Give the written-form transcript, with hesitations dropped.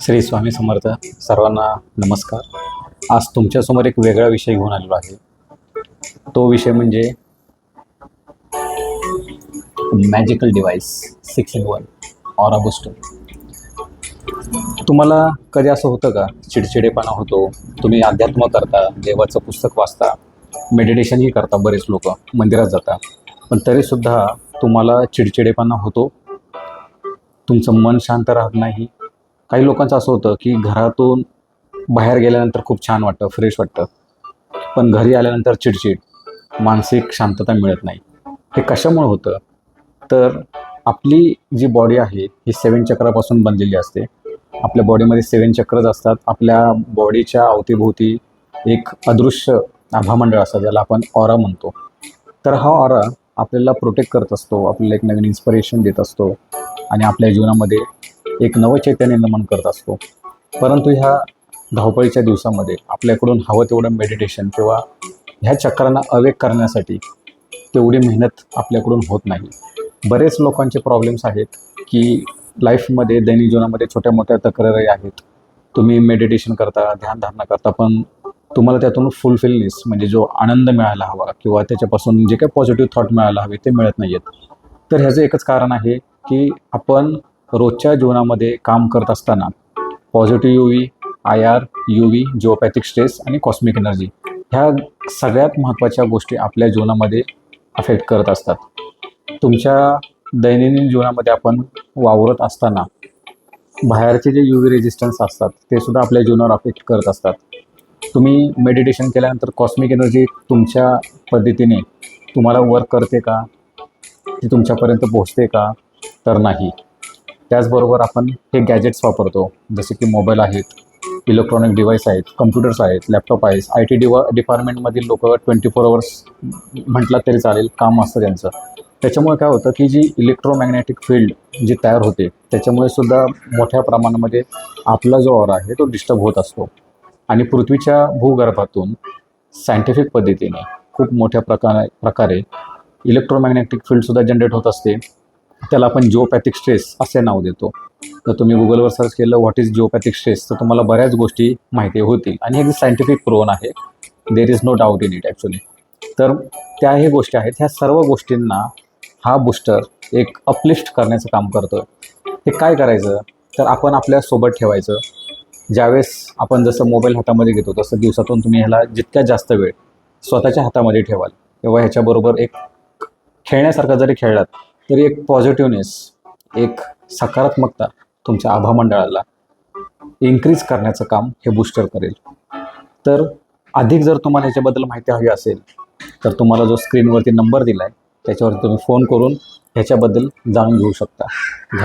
श्री स्वामी समर्थ. सर्वांना नमस्कार. आज तुमच्यासमोर एक वेगळा विषय घेऊन आलेलो आहे. तो विषय म्हणजे magical device 6 in 1 aura booster. तुम्हाला कधी असं होतं का, चिडचिडेपणा होतो, तुम्ही अध्यात्म करता, देवाचं पुस्तक वाचता, मेडिटेशनही करता, बरेच लोक मंदिरात जाता, पण तरीसुद्धा तुम्हाला चिडचिडेपणा होतो, तुमचं मन शांत राहत नाही. काही लोकांचं असं होतं की घरातून बाहेर गेल्यानंतर खूप छान वाटतं, फ्रेश वाटतं, पण घरी आल्यानंतर चिडचिड, मानसिक शांतता मिळत नाही. हे कशामुळे होतं? तर आपली जी बॉडी आहे ही 7 चक्रापासून बनलेली असते. आपल्या बॉडीमध्ये 7 चक्रज असतात. आपल्या बॉडीच्या अवतीभोवती एक अदृश्य आभामंडळ असतं, ज्याला आपण ऑरा म्हणतो. तर हा ऑरा आपल्याला प्रोटेक्ट करत असतो, आपल्याला एक नवीन इन्स्पिरेशन देत असतो आणि आपल्या जीवनामध्ये एक नवचैतन्य निर्माण करत असतो. परंतु ह्या धावपळीच्या दिवसामध्ये आपल्याकडून हवं तेवढं मेडिटेशन किंवा ह्या चक्रांना अवेक करण्यासाठी तेवढी मेहनत आपल्याकडून होत नाही. बरेच लोकांचे प्रॉब्लेम्स आहेत की लाईफमध्ये, दैनिक जीवनामध्ये छोट्या मोठ्या तक्रारी आहेत. तुम्ही मेडिटेशन करता, ध्यानधारणा करता, पण तुम्हाला त्यातून फुलफिलनेस म्हणजे जो आनंद मिळायला हवा किंवा त्याच्यापासून जे काही पॉझिटिव्ह थॉट मिळायला हवे ते मिळत नाही आहेत. तर ह्याचं एकच कारण आहे की आपण रोजच्या जीवनामध्ये काम करत असताना positive UV, IR, UV, geopathic stress आणि कॉस्मिक एनर्जी ह्या सगळ्यात महत्त्वाच्या गोष्टी आपल्या जीवनामध्ये अफेक्ट करत असतात. तुमच्या दैनंदिन जीवनामध्ये आपण वावरत असताना बाहेरचे जे UV रेजिस्टन्स असतात ते सुद्धा आपल्या जीवनावर अफेक्ट करत असतात. तुम्ही मेडिटेशन केल्यानंतर कॉस्मिक एनर्जी तुमच्या पद्धतीने तुम्हाला वर्क करते का, ती तुमच्यापर्यंत पोहोचते का? तर नाही. त्याचबरोबर आपण हे गॅजेट्स वापरतो, जसे की मोबाईल आहेत, इलेक्ट्रॉनिक डिव्हाइस आहेत, कम्प्युटर्स आहेत, लॅपटॉप आहेत. IT डिपार्टमेंटमधील लोक 24 hours म्हटलं तरी चालेल काम असतं त्यांचं. त्याच्यामुळे काय होतं की जी इलेक्ट्रोमॅग्नेटिक फील्ड जी तयार होते त्याच्यामुळे सुद्धा मोठ्या प्रमाणामध्ये आपला जो ऑरा आहे तो डिस्टर्ब होत असतो. आणि पृथ्वीच्या भूगर्भातून सायंटिफिक पद्धतीने खूप मोठ्या प्रकारे इलेक्ट्रोमॅग्नेटिक फील्डसुद्धा जनरेट होत असते. त्याला आपण जिओपॅथिक स्ट्रेस असे नाव देतो. तर तुम्ही गुगलवर सर्च केलं व्हॉट इज जिओपॅथिक स्ट्रेस तर तुम्हाला बऱ्याच गोष्टी माहिती होतील आणि हे सायंटिफिक प्रूव्हन आहे. There is no doubt in it actually. तर त्या हे गोष्टी आहेत. ह्या सर्व गोष्टींना हा बूस्टर एक अपलिफ्ट करण्याचं काम करतो. हे काय करायचं तर आपण आपल्यासोबत ठेवायचं. ज्यावेळेस आपण जसं मोबाईल हातामध्ये घेतो तसं दिवसातून तुम्ही ह्याला जितक्या जास्त वेळ स्वतःच्या हातामध्ये ठेवाल तेव्हा ह्याच्याबरोबर एक खेळण्यासारखा जरी खेळलात तरी एक पॉझिटिव्हनेस, एक सकारात्मकता तुमच्या आभामंडळाला इन्क्रीज करण्याचं काम हे बूस्टर करेल. तर अधिक जर तुम्हाला ह्याच्याबद्दल माहिती हवी असेल तर तुम्हाला जो स्क्रीनवरती नंबर दिला आहे त्याच्यावरती तुम्ही फोन करून ह्याच्याबद्दल जाणून घेऊ शकता. धन्यवाद.